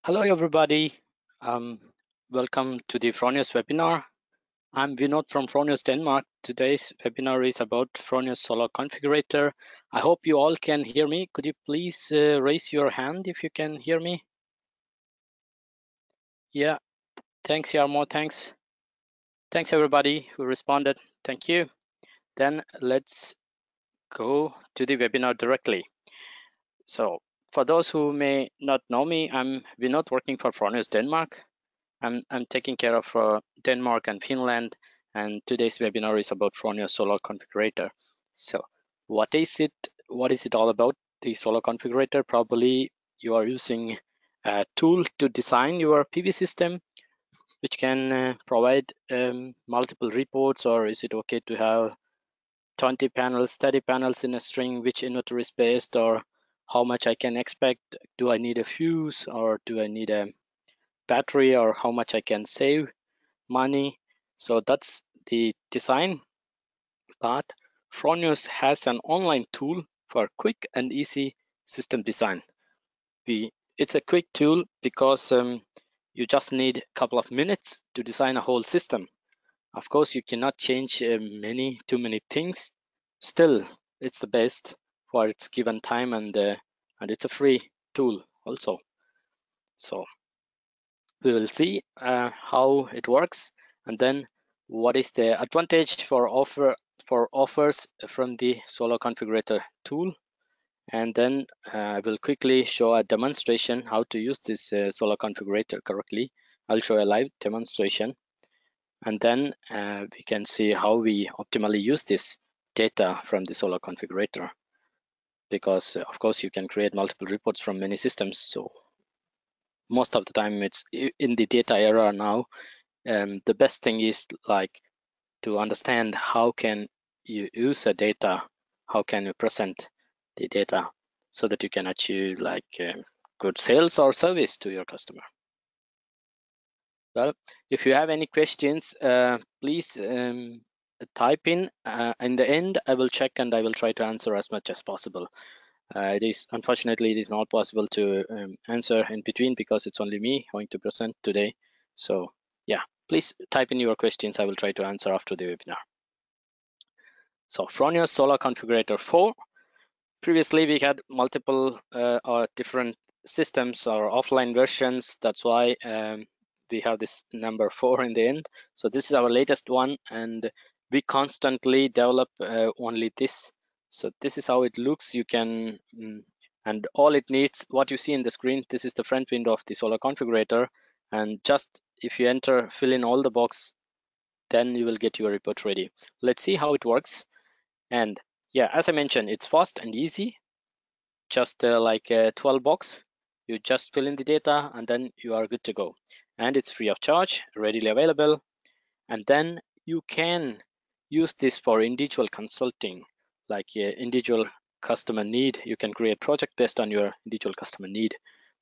Hello, everybody. Um, Welcome to the Fronius webinar. I'm Vinod from Fronius Denmark. Today's webinar is about Fronius Solar Configurator. I hope you all can hear me. Could you please raise your hand if you can hear me? Yeah, thanks, Yarmo. Thanks. Thanks, everybody who responded. Thank you. Then let's go to the webinar directly. So for those who may not know me, I'm Vinod working for Fronius Denmark. I'm taking care of Denmark and Finland, and today's webinar is about Fronius Solar Configurator. So what is it? What is it all about? The Solar Configurator, probably you are using a tool to design your PV system, which can provide multiple reports, or is it okay to have 20 panels, 30 panels in a string, which inverter is based, or how much I can expect? Do I need a fuse, or do I need a battery, or how much I can save money? So that's the design part. Fronius has an online tool for quick and easy system design. It's a quick tool because you just need a couple of minutes to design a whole system. Of course, you cannot change too many things. Still, it's the best for its given time, and it's a free tool also. So we will see how it works, and then what is the advantage for offers from the Solar Configurator tool. And then I will quickly show a demonstration how to use this Solar Configurator correctly. I'll show a live demonstration, and then we can see how we optimally use this data from the Solar Configurator, because of course you can create multiple reports from many systems. So most of the time it's in the data era now. The best thing is like to understand how can you use the data, how can you present the data so that you can achieve like good sales or service to your customer. Well, if you have any questions, please type in the end. I will check and I will try to answer as much as possible. Unfortunately, it is not possible to answer in between because it's only me going to present today. So yeah, please type in your questions. I will try to answer after the webinar. So Fronius Solar Configurator 4. Previously, we had multiple or different systems or offline versions. That's why we have this number 4 in the end. So this is our latest one, and we constantly develop only this. So this is how it looks. You can, and all it needs, what you see in the screen, this is the front window of the Solar Configurator. And just if you enter, fill in all the box, then you will get your report ready. Let's see how it works. And yeah, as I mentioned, it's fast and easy. Just like a 12 box, you just fill in the data and then you are good to go. And it's free of charge, readily available. And then you can use this for individual consulting, like individual customer need. You can create project based on your individual customer need,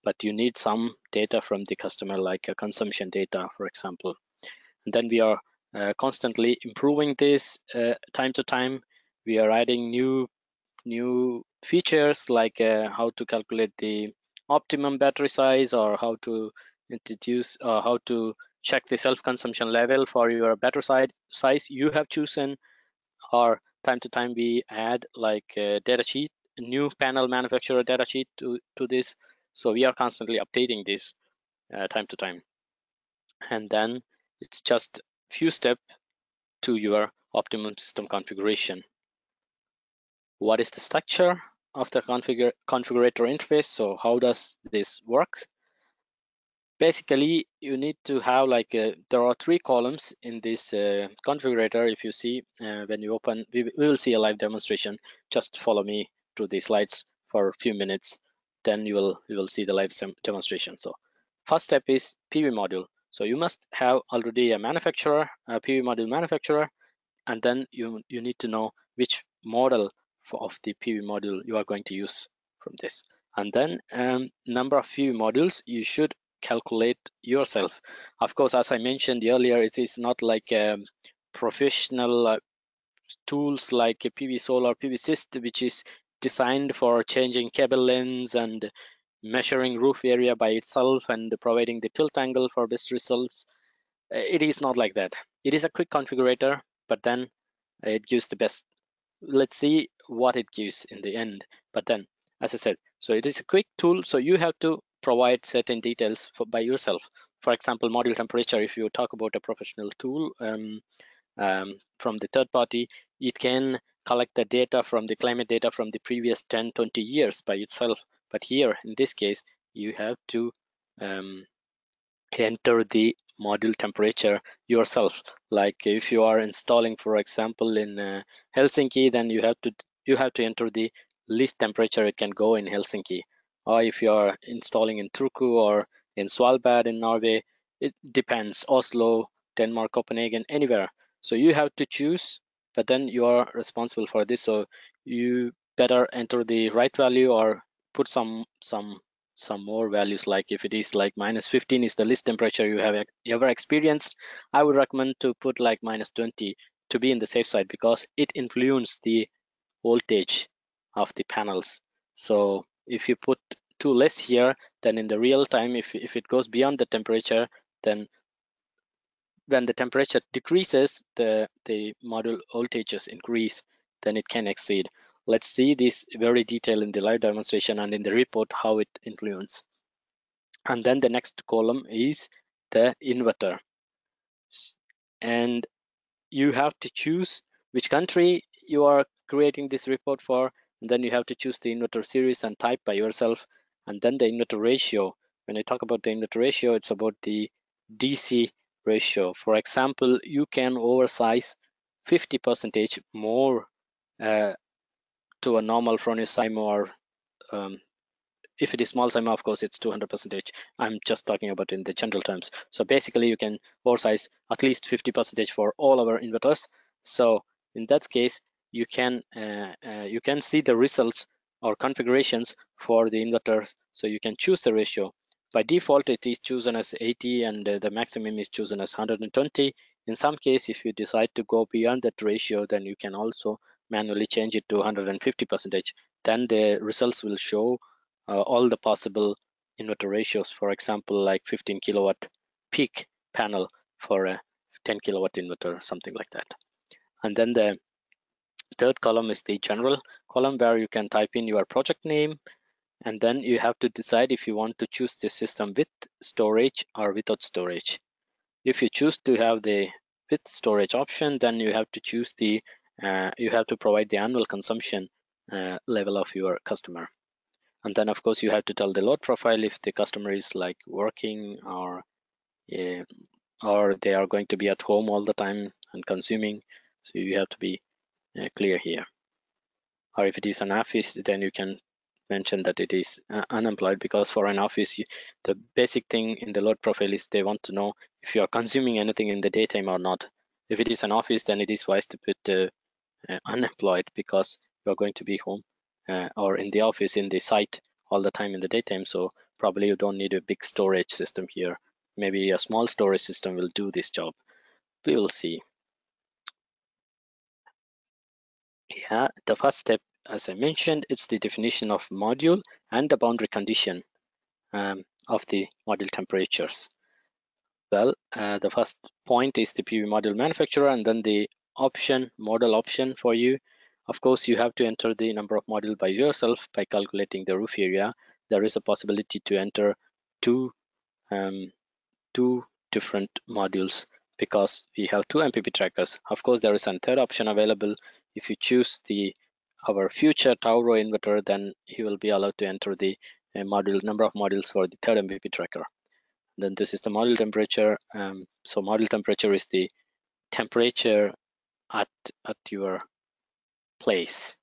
but you need some data from the customer, like consumption data, for example. And then we are constantly improving this time to time. We are adding new features like how to calculate the optimum battery size, or how to introduce how to check the self-consumption level for your battery size you have chosen, or time to time we add like a data sheet, a new panel manufacturer data sheet to this. So we are constantly updating this time to time. And then it's just few steps to your optimum system configuration. What is the structure of the configurator interface? So how does this work? Basically, you need to have like there are 3 columns in this configurator. If you see when you open, we will see a live demonstration. Just follow me through the slides for a few minutes, then you will see the live demonstration. So first step is PV module. So you must have already a manufacturer, a PV module manufacturer, and then you need to know which model of the PV module you are going to use from this. And then number of PV modules you should calculate yourself. Of course, as I mentioned earlier, it is not like professional tools like a PV Solar, PV Syst, which is designed for changing cable lengths and measuring roof area by itself and providing the tilt angle for best results. It is not like that. It is a quick configurator, but then it gives the best. Let's see what it gives in the end. But then, as I said, so it is a quick tool, so you have to provide certain details by yourself. For example, module temperature, if you talk about a professional tool from the third party, it can collect the data from the climate data from the previous 10, 20 years by itself. But here, in this case, you have to enter the module temperature yourself. Like if you are installing, for example, in Helsinki, then you have to enter the least temperature it can go in Helsinki. Or if you are installing in Turku or in Svalbard in Norway, it depends. Oslo, Denmark, Copenhagen, anywhere. So you have to choose, but then you are responsible for this. So you better enter the right value or put some more values. Like if it is like -15 is the least temperature you have ever experienced, I would recommend to put like -20 to be in the safe side, because it influences the voltage of the panels. So if you put too less here, then in the real time, if it goes beyond the temperature, then when the temperature decreases, the module voltages increase, then it can exceed. Let's see this very detailed in the live demonstration and in the report how it influences. And then the next column is the inverter, and you have to choose which country you are creating this report for, and then you have to choose the inverter series and type by yourself. And then the inverter ratio, when I talk about the inverter ratio, it's about the DC ratio. For example, you can oversize 50% more to a normal Fronius or if it is small SIMO, of course, it's 200%. I'm just talking about in the general terms. So basically, you can oversize at least 50% for all our inverters. So in that case, you can see the results or configurations for the inverters. So you can choose the ratio. By default, it is chosen as 80, and the maximum is chosen as 120. In some case, if you decide to go beyond that ratio, then you can also manually change it to 150%. Then the results will show all the possible inverter ratios. For example, like 15 kilowatt peak panel for a 10 kilowatt inverter, something like that. And then the third column is the general column, where you can type in your project name, and then you have to decide if you want to choose the system with storage or without storage. If you choose to have the with storage option, then you have to choose the you have to provide the annual consumption level of your customer. And then of course you have to tell the load profile if the customer is like working or they are going to be at home all the time and consuming. So you have to be clear here. Or if it is an office, then you can mention that it is unemployed, because for an office, the basic thing in the load profile is they want to know if you are consuming anything in the daytime or not. If it is an office, then it is wise to put unemployed, because you are going to be home or in the office, in the site all the time in the daytime. So probably you don't need a big storage system here. Maybe a small storage system will do this job. We will see. Yeah, the first step, as I mentioned, it's the definition of module and the boundary condition of the module temperatures. Well, the first point is the PV module manufacturer, and then the model option for you. Of course, you have to enter the number of module by yourself by calculating the roof area. There is a possibility to enter two different modules, because we have two MPP trackers. Of course, there is a third option available. If you choose our future Tauro inverter, then you will be allowed to enter the number of modules for the third MPP tracker. Then this is the module temperature. So module temperature is the temperature at your place.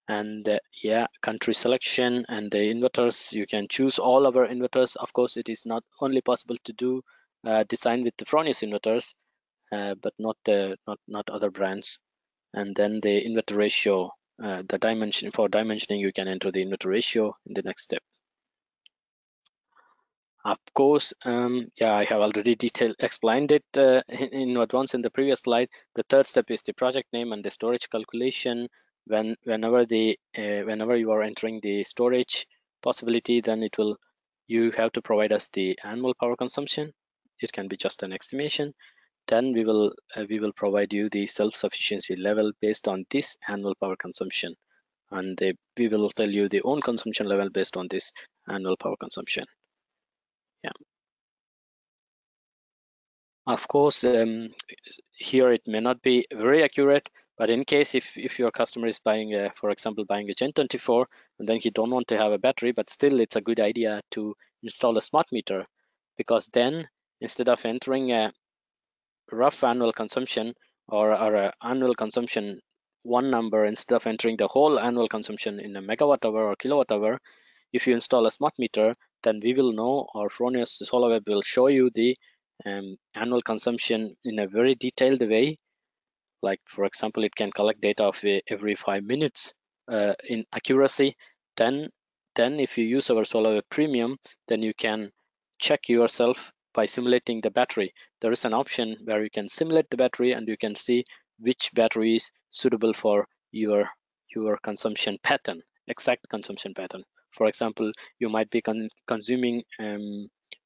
And yeah, country selection and the inverters, you can choose all our inverters. Of course, it is not only possible to do design with the Fronius inverters, but not other brands. And then the inverter ratio, the dimension for dimensioning, you can enter the inverter ratio in the next step. Of course, yeah, I have already explained it in advance in the previous slide. The third step is the project name and the storage calculation. whenever you are entering the storage possibility, then you have to provide us the annual power consumption. It can be just an estimation. Then we will provide you the self-sufficiency level based on this annual power consumption, and we will tell you the own consumption level based on this annual power consumption. Yeah, of course, here it may not be very accurate, but in case if your customer is buying for example buying a Gen 24, and then he don't want to have a battery, but still it's a good idea to install a smart meter, because then instead of entering a rough annual consumption or a annual consumption one number, instead of entering the whole annual consumption in a megawatt hour or kilowatt hour, if you install a smart meter, then we will know, or Fronius Solar Web will show you the annual consumption in a very detailed way. Like for example, it can collect data of every 5 minutes in accuracy. Then if you use our Solar Web Premium, then you can check yourself by simulating the battery. There is an option where you can simulate the battery and you can see which battery is suitable for your consumption pattern, exact consumption pattern. For example, you might be consuming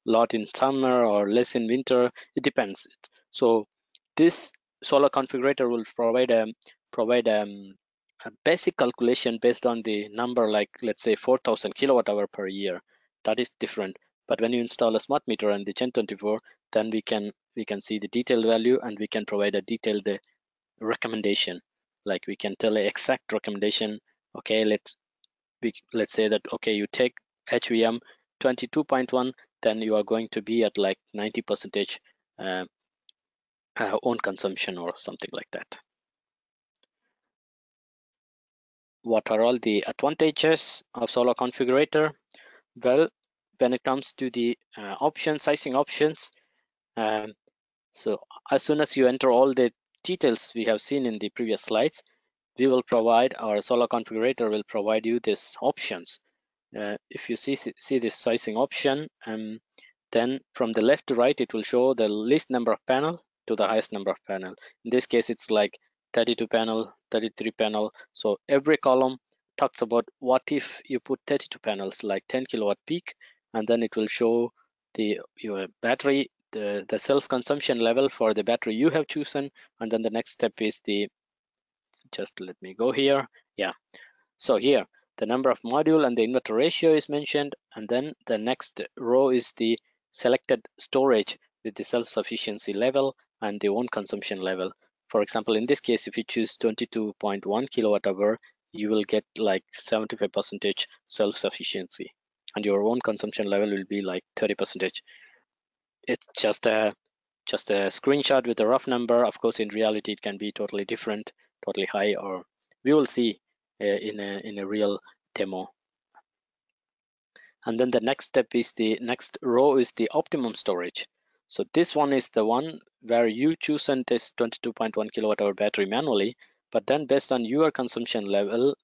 lot in summer or less in winter. It depends. So this solar configurator will provide a basic calculation based on the number, like let's say 4,000 kilowatt hour per year. That is different. But when you install a smart meter and the Gen 24, then we can see the detailed value, and we can provide a detailed recommendation. Like we can tell an exact recommendation. Okay, let's say that okay, you take HVM 22.1, then you are going to be at like 90% own consumption or something like that. What are all the advantages of Solar Configurator? Well, when it comes to the sizing options, so as soon as you enter all the details we have seen in the previous slides, our Solar Configurator will provide you these options. If you see this sizing option, then from the left to right, it will show the least number of panel to the highest number of panel. In this case, it's like 32 panel, 33 panel. So every column talks about what if you put 32 panels, like 10 kilowatt peak, and then it will show your battery, the self-consumption level for the battery you have chosen, and then the next step is just let me go here. Yeah. So here, the number of module and the inverter ratio is mentioned, and then the next row is the selected storage with the self-sufficiency level and the own consumption level. For example, in this case, if you choose 22.1 kilowatt hour, you will get like 75% self-sufficiency, and your own consumption level will be like 30%. It's just a screenshot with a rough number. Of course, in reality, it can be totally different, totally high, or we will see in a real demo. And then the next row is the optimum storage. So this one is the one where you chosen this 22.1 kilowatt hour battery manually, but then based on your consumption level,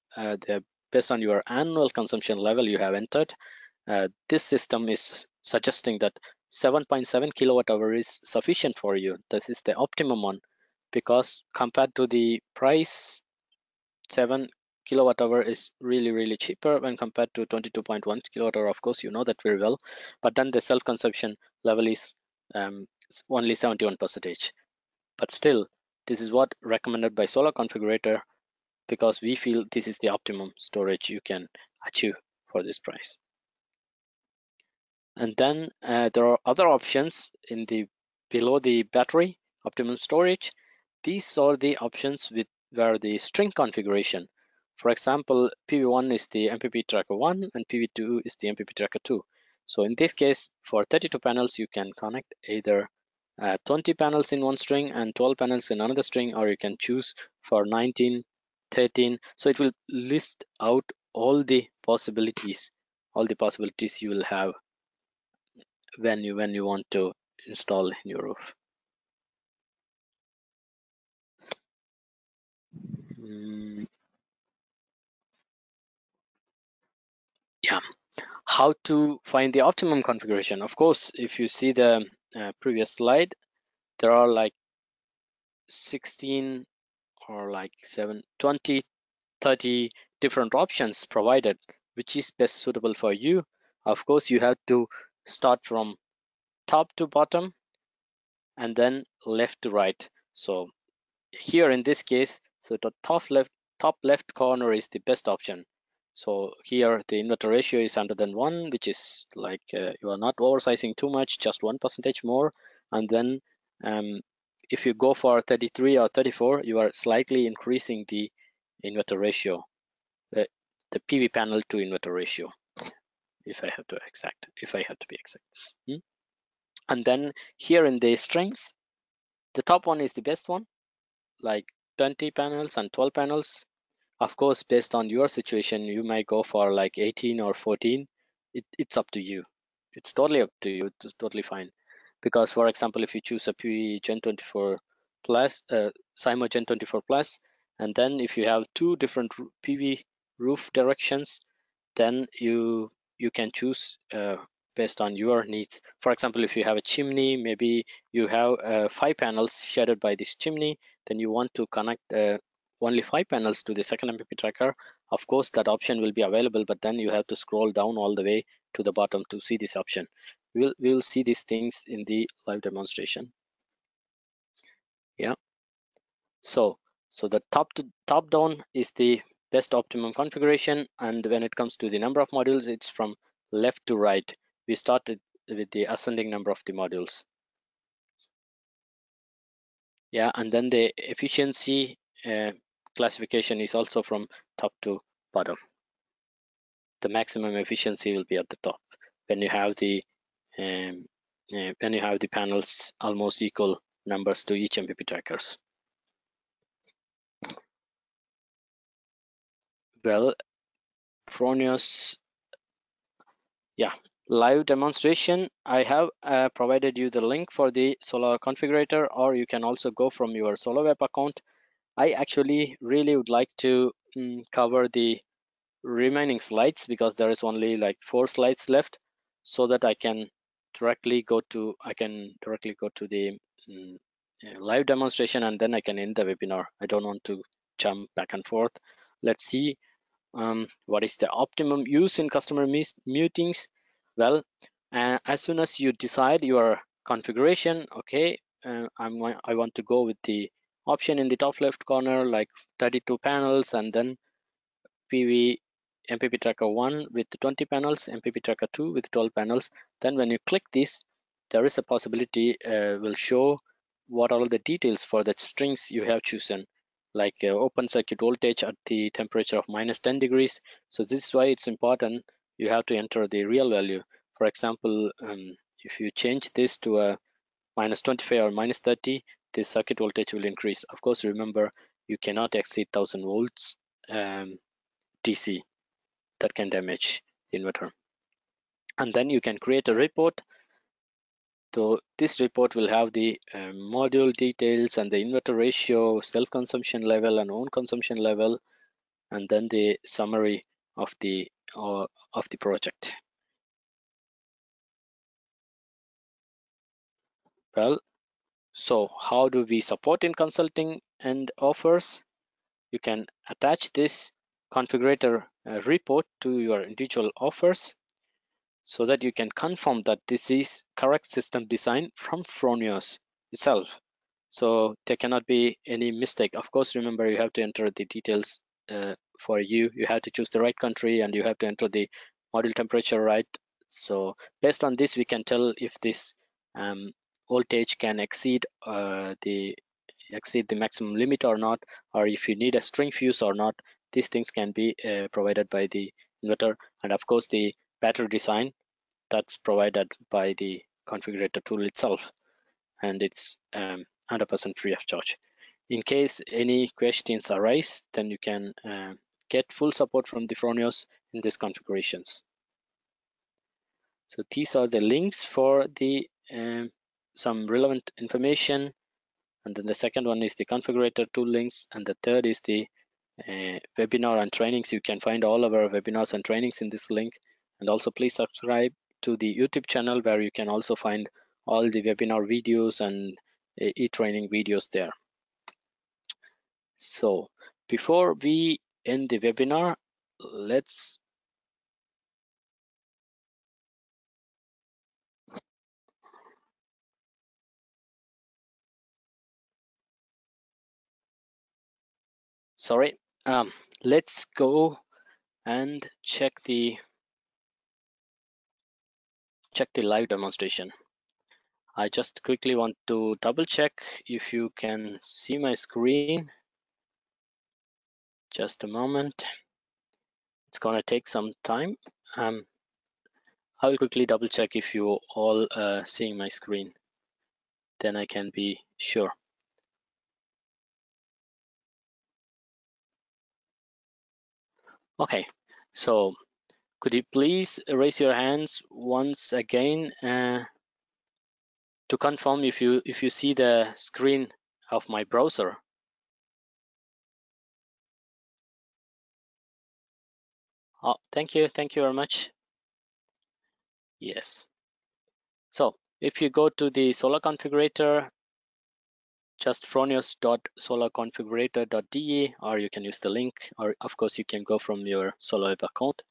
based on your annual consumption level you have entered, this system is suggesting that 7.7 kilowatt hour is sufficient for you. This is the optimum one, because compared to the price, 7 kilowatt hour is really cheaper when compared to 22.1 kilowatt hour. Of course, you know that very well, but then the self-consumption level is only 71%. But still, this is what recommended by Solar Configurator, because we feel this is the optimum storage you can achieve for this price. And then there are other options below the battery optimum storage. These are the options where the string configuration. For example, PV1 is the MPP tracker 1 and PV2 is the MPP tracker 2. So in this case, for 32 panels, you can connect either 20 panels in one string and 12 panels in another string, or you can choose for 19, 13. So it will list out all the possibilities you will have when you want to install in your roof. Yeah, how to find the optimum configuration? Of course, if you see the previous slide, there are like 16 or like 20 30 different options provided. Which is best suitable for you? Of course, you have to start from top to bottom and then left to right. So here in this case, so the top left corner is the best option. So here the inverter ratio is 101, which is like you are not oversizing too much, just 1% more. And then if you go for 33 or 34, you are slightly increasing the inverter ratio, the PV panel to inverter ratio, if I have to be exact. And then here in the strengths, the top one is the best one, like 20 panels and 12 panels. Of course, based on your situation, you might go for like 18 or 14. It's up to you. It's totally up to you. It's totally fine. Because, for example, if you choose a PV Gen 24 Plus, SIMO Gen 24 Plus, and then if you have two different PV roof directions, then you can choose based on your needs. For example, if you have a chimney, maybe you have 5 panels shaded by this chimney, then you want to connect only 5 panels to the second MPP tracker. Of course, that option will be available, but then you have to scroll down all the way to the bottom to see this option. We'll see these things in the live demonstration. Yeah. So the top down is the best optimum configuration, and when it comes to the number of modules, it's from left to right. We started with the ascending number of the modules. Yeah, and then the efficiency classification is also from top to bottom. The maximum efficiency will be at the top when you have the panels almost equal numbers to each MPP trackers. Well, Fronius, yeah, live demonstration. I have provided you the link for the Solar configurator, or you can also go from your SolarWeb account. I actually really would like to cover the remaining slides because there is only like 4 slides left, so that I can directly go to the live demonstration, and then I can end the webinar. I don't want to jump back and forth. Let's see what is the optimum use in customer meetings. Well, as soon as you decide your configuration, okay, I want to go with the option in the top left corner, like 32 panels, and then PV MPP tracker 1 with 20 panels, MPP tracker 2 with 12 panels. Then when you click this, there is a possibility will show what are all the details for the strings you have chosen, like open circuit voltage at the temperature of -10 degrees. So this is why it's important. You have to enter the real value. For example, if you change this to a -25 or -30, the circuit voltage will increase. Of course, remember, you cannot exceed 1000 volts DC. That can damage the inverter. And then you can create a report. So this report will have the module details and the inverter ratio, self-consumption level and own consumption level, and then the summary of the project. Well, so how do we support in consulting and offers? You can attach this configurator report to your individual offers, so that you can confirm that this is correct system design from Fronius itself. So there cannot be any mistake. Of course, remember, you have to enter the details for you. You have to choose the right country, and you have to enter the module temperature right. So based on this, we can tell if this voltage can exceed the maximum limit or not, or if you need a string fuse or not. These things can be provided by the inverter, and of course the battery design that's provided by the configurator tool itself, and it's 100% free of charge. In case any questions arise, then you can get full support from the Fronius in these configurations. So these are the links for the some relevant information, and then the second one is the configurator tool links, and the third is the webinar and trainings. You can find all of our webinars and trainings in this link, and also please subscribe to the YouTube channel, where you can also find all the webinar videos and e-training videos there. So before we end the webinar. Let's let's go and check the live demonstration. I just quickly want to double check if you can see my screen. Just a moment. It's gonna take some time. I will quickly double check if you all seeing my screen. Then I can be sure. Okay, so could you please raise your hands once again to confirm if you see the screen of my browser? Oh, thank you very much. Yes. So if you go to the Solar configurator, just fronius.solar.configurator.de, or you can use the link, or of course you can go from your Solar web account.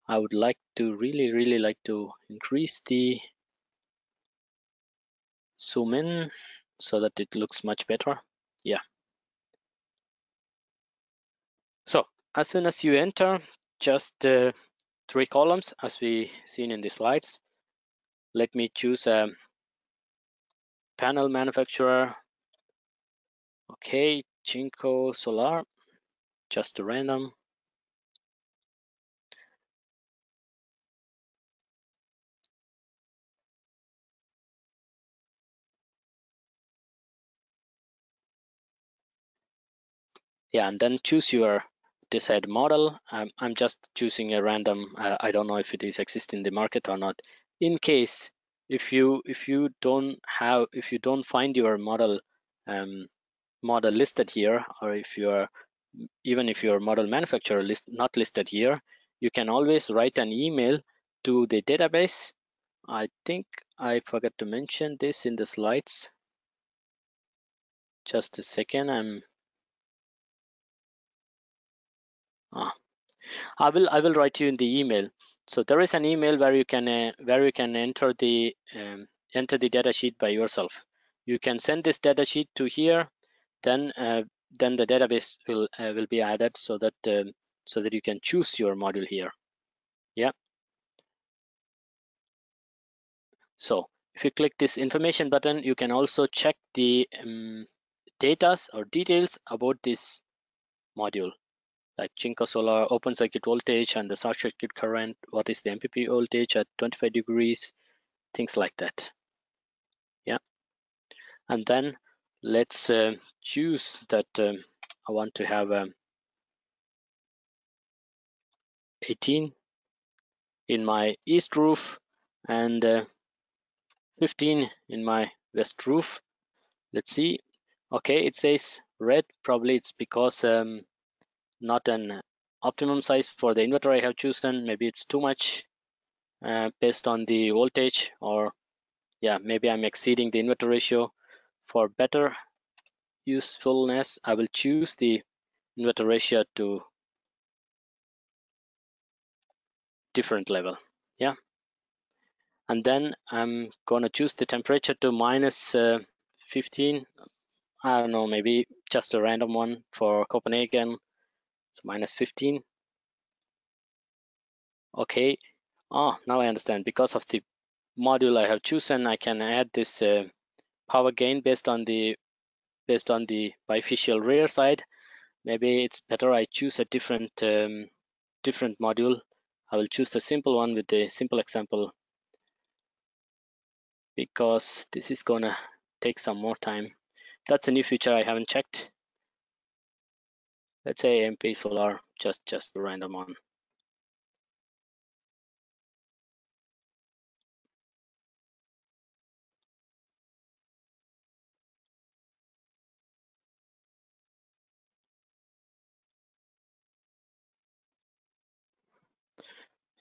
I would like to really like to increase the zoom in so that it looks much better. Yeah. So as soon as you enter, just 3 columns as we seen in the slides. Let me choose a panel manufacturer. Okay, Jinko Solar, just a random. Yeah, and then choose your desired model. I'm just choosing a random. I don't know if it is existing in the market or not. In case if you don't find your model listed here, or if you're even if your model manufacturer not listed here, you can always write an email to the database. I think I forgot to mention this in the slides. Just a second. I will write you in the email. So there is an email where you can enter the data sheet by yourself. You can send this data sheet to here, then the database will be added so that you can choose your module here. Yeah. So if you click this information button, you can also check the data or details about this module, like Jinko Solar, open circuit voltage and the short circuit current, what is the MPP voltage at 25 degrees, things like that. Yeah. And then let's choose that I want to have 18 in my east roof and 15 in my west roof. Let's see. Okay, it says red. Probably it's because not an optimum size for the inverter I have chosen. Maybe it's too much based on the voltage, or yeah, maybe I'm exceeding the inverter ratio. For better usefulness, I will choose the inverter ratio to different level. Yeah. And then I'm gonna choose the temperature to minus 15. I don't know, maybe just a random one for Copenhagen. So minus 15. Okay. Oh, now I understand. Because of the module I have chosen, I can add this power gain based on the bifacial rear side. Maybe it's better I choose a different module. I will choose the simple one with the simple example, because this is gonna take some more time. That's a new feature I haven't checked. Let's say MP Solar, just the random one.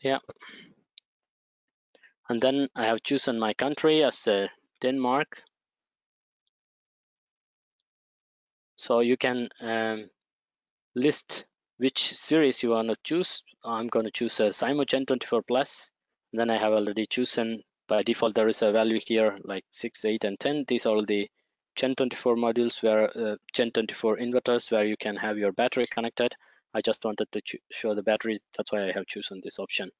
Yeah. And then I have chosen my country as Denmark. So you can list which series you want to choose. I'm going to choose a SIMO Gen 24 Plus. Then I have already chosen, by default there is a value here like 6, 8 and 10. These are all the Gen 24 modules where Gen 24 inverters where you can have your battery connected. I just wanted to show the battery, that's why I have chosen this option.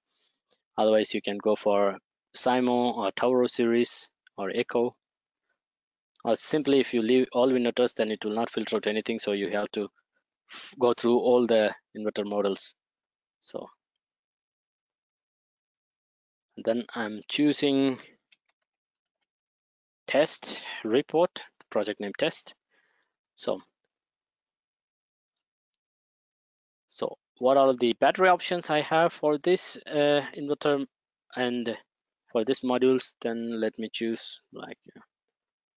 Otherwise you can go for SIMO or Tauro series or Echo, or simply if you leave all inverters then it will not filter out anything, so you have to go through all the inverter models. So then I'm choosing test report, project name test. So what are the battery options I have for this inverter and for this modules? Then let me choose like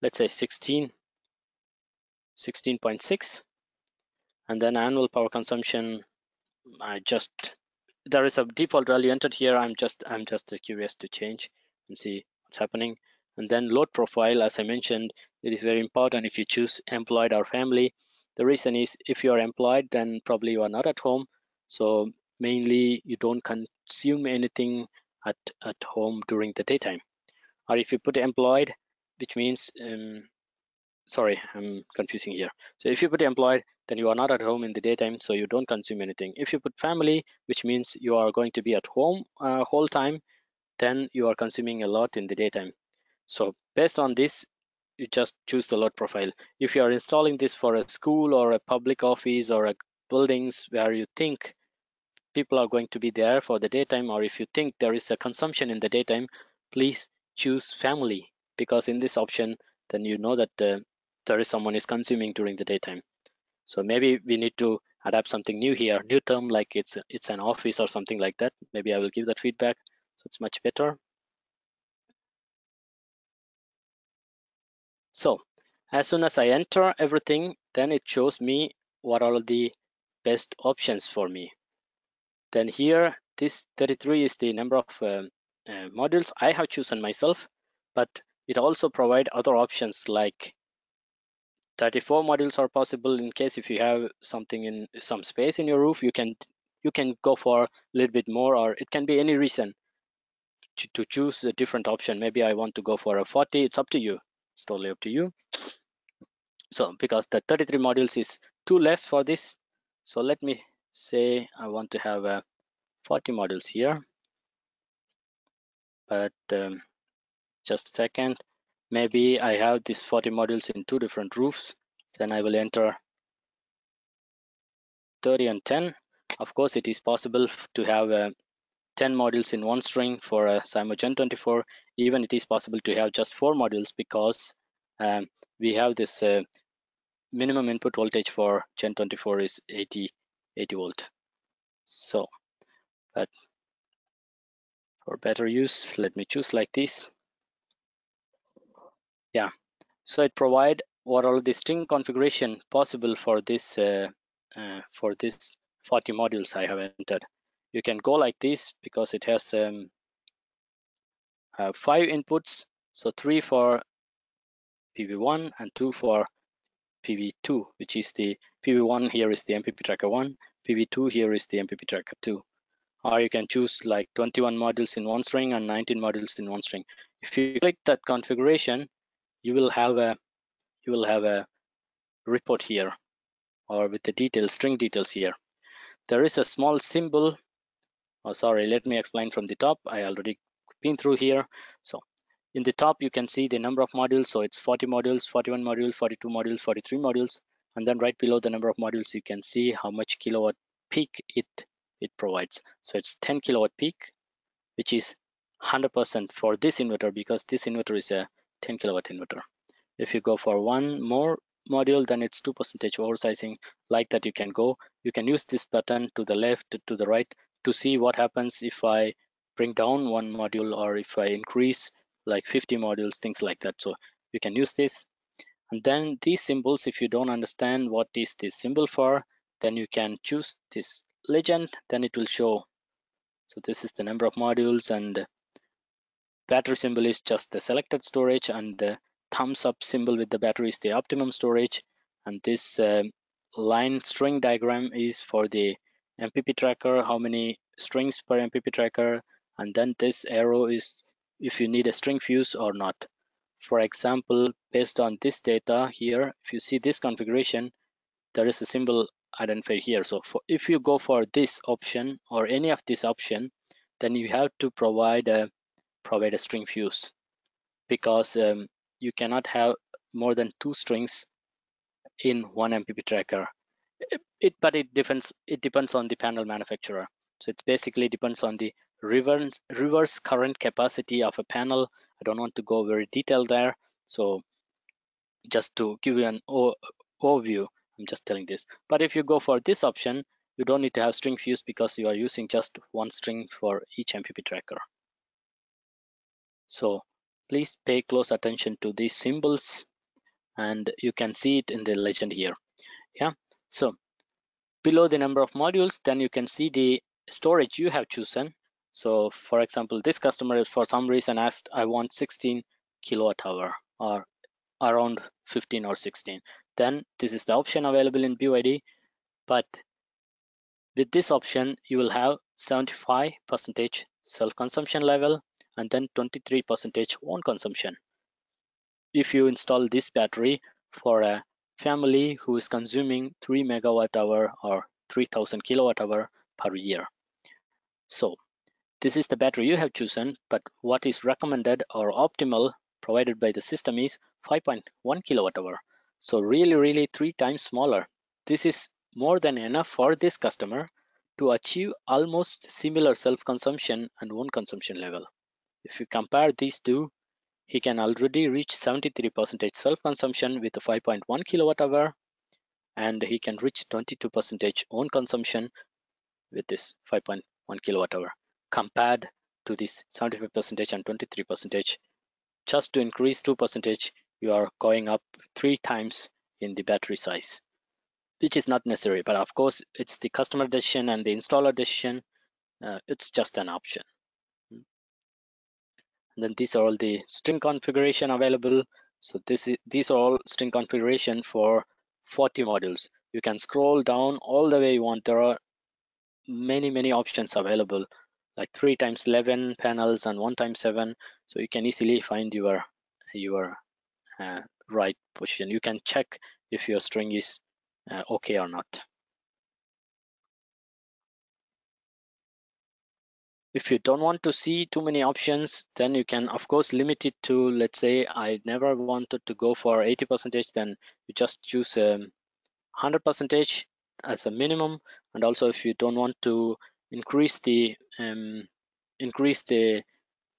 let's say 16.6, and then annual power consumption. There is a default value entered here. I'm just curious to change and see what's happening. And then load profile, as I mentioned, it is very important if you choose employed or family. The reason is if you are employed, then probably you are not at home. So mainly you don't consume anything at home during the daytime. Or if you put employed, which means sorry, I'm confusing here. So if you put employed, then you are not at home in the daytime, so you don't consume anything. If you put family, which means you are going to be at home whole time, then you are consuming a lot in the daytime. So based on this, you just choose the load profile. If you are installing this for a school or a public office or a buildings where you think people are going to be there for the daytime, or if you think there is a consumption in the daytime, please choose family, because in this option then you know that there is someone is consuming during the daytime. So maybe we need to adapt something new here, new term, like it's an office or something like that. Maybe I will give that feedback, so it's much better. So as soon as I enter everything, then it shows me what are the best options for me. Then here, this 33 is the number of modules I have chosen myself, but it also provide other options like 34 modules are possible in case if you have something in some space in your roof, you can go for a little bit more, or it can be any reason to choose a different option. Maybe I want to go for a 40, it's up to you. It's totally up to you. So because the 33 modules is too less for this, so let me say I want to have 40 modules here, but just a second. Maybe I have these 40 modules in two different roofs. Then I will enter 30 and 10. Of course, it is possible to have 10 modules in one string for a SIMO Gen 24. Even it is possible to have just 4 modules because we have this minimum input voltage for Gen 24 is 80 volt. So, but for better use, let me choose like this. Yeah, so it provide what all the string configuration possible for this 40 modules I have entered. You can go like this because it has 5 inputs, so 3 for PV1 and 2 for PV2, which is the PV1 here is the MPP tracker 1, PV2 here is the MPP tracker 2. Or you can choose like 21 modules in one string and 19 modules in one string. If you click that configuration, you will have a report here, or with the details, string details here. There is a small symbol. Oh, sorry, let me explain from the top. I already been through here. So in the top, you can see the number of modules. So it's 40 modules, 41 modules, 42 modules, 43 modules. And then right below the number of modules, you can see how much kilowatt peak it provides. So it's 10 kilowatt peak, which is 100% for this inverter, because this inverter is a 10 kilowatt inverter. If you go for one more module, then it's 2% oversizing. Like that, you can use this button to the left, to the right, to see what happens if I bring down one module or if I increase like 50 modules, things like that. So you can use this. And then these symbols, if you don't understand what is this symbol for, then you can choose this legend, then it will show. So this is the number of modules, and battery symbol is just the selected storage, and the thumbs up symbol with the battery is the optimum storage. And this line string diagram is for the MPP tracker, how many strings per MPP tracker, and then this arrow is if you need a string fuse or not. For example, based on this data here, if you see this configuration, there is a symbol identified here. So if you go for this option or any of this option, then you have to provide a string fuse, because you cannot have more than 2 strings in one MPP tracker. But it depends on the panel manufacturer. So it basically depends on the reverse current capacity of a panel. I don't want to go very detailed there. So just to give you an overview, I'm just telling this. But if you go for this option, you don't need to have string fuse because you are using just one string for each MPP tracker. So please pay close attention to these symbols, and you can see it in the legend here. Yeah. So below the number of modules, then you can see the storage you have chosen. So for example, this customer for some reason asked, I want 16 kilowatt hour or around 15 or 16. Then this is the option available in BYD. But with this option, you will have 75% self-consumption level and then 23% own consumption. If you install this battery for a family who is consuming 3 megawatt hour or 3000 kilowatt hour per year. So this is the battery you have chosen, but what is recommended or optimal provided by the system is 5.1 kilowatt hour. So really 3 times smaller. This is more than enough for this customer to achieve almost similar self-consumption and own consumption level. If you compare these two, he can already reach 73% self-consumption with a 5.1 kilowatt hour, and he can reach 22% own consumption with this 5.1 kilowatt hour, compared to this 75% and 23%. Just to increase 2%, you are going up 3 times in the battery size, which is not necessary. But of course, it's the customer decision and the installer decision. It's just an option. And then these are all the string configuration available. So these are all string configuration for 40 modules. You can scroll down all the way you want. There are many options available, like 3 times 11 panels and 1 times 7. So you can easily find your right position. You can check if your string is okay or not. If you don't want to see too many options, then you can of course limit it to, let's say I never wanted to go for 80%, then you just choose 100% as a minimum. And also if you don't want to increase the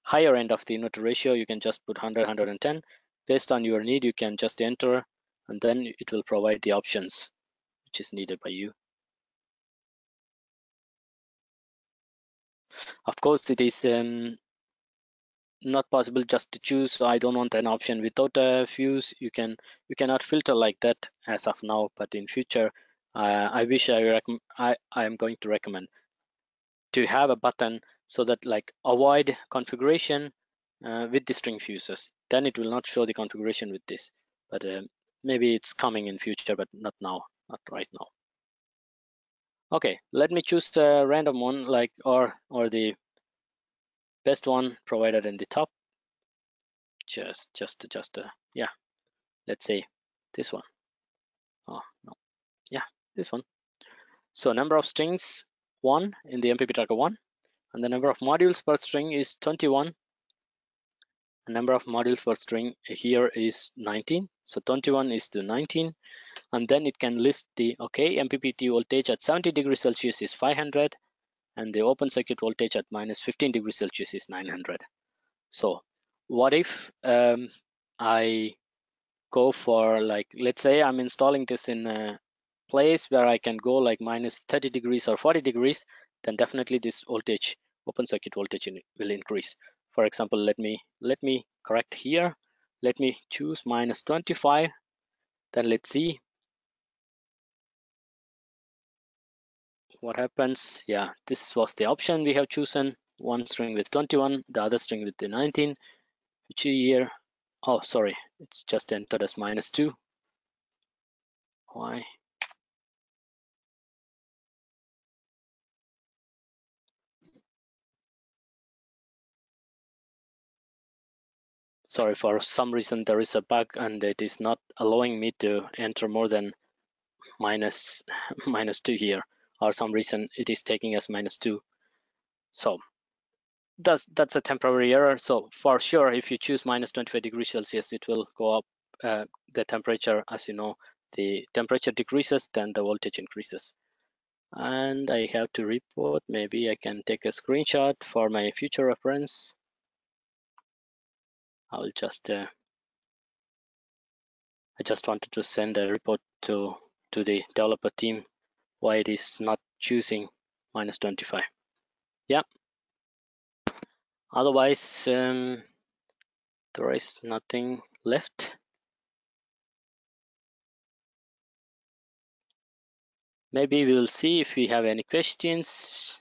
higher end of the inverter ratio, you can just put 100, 110. Based on your need, you can just enter, and then it will provide the options which is needed by you. Of course, it is not possible just to choose. I don't want an option without a fuse. You cannot filter like that as of now, but in future, I am going to recommend to have a button so that like avoid configuration with the string fuses. Then it will not show the configuration with this, but maybe it's coming in future, but not now, not right now. Okay, let me choose a random one, like or the best one provided in the top. Yeah, let's say this one. Oh no, yeah, this one. So number of strings 1 in the MPP tracker 1, and the number of modules per string is 21. The number of modules per string here is 19. So 21 is to 19, and then it can list the MPPT voltage at 70 degrees Celsius is 500, and the open circuit voltage at minus 15 degrees Celsius is 900. So what if I go for, like, let's say I'm installing this in a place where I can go like minus 30 degrees or 40 degrees, then definitely this voltage, open circuit voltage, will increase. For example, let me correct here. Let me choose minus 25. Then let's see what happens. Yeah, this was the option we have chosen. One string with 21, the other string with the 19. Which here? Oh, sorry, it's just entered as minus 2. Why? Sorry, for some reason there is a bug and it is not allowing me to enter more than minus 2 here, or some reason it is taking us -2. So that's a temporary error. So for sure, if you choose -25 degrees Celsius, it will go up the temperature. As you know, the temperature decreases, then the voltage increases. And I have to report. Maybe I can take a screenshot for my future reference. I'll just I just wanted to send a report to the developer team why it is not choosing -25. Yeah. Otherwise, there is nothing left. Maybe we will see if we have any questions.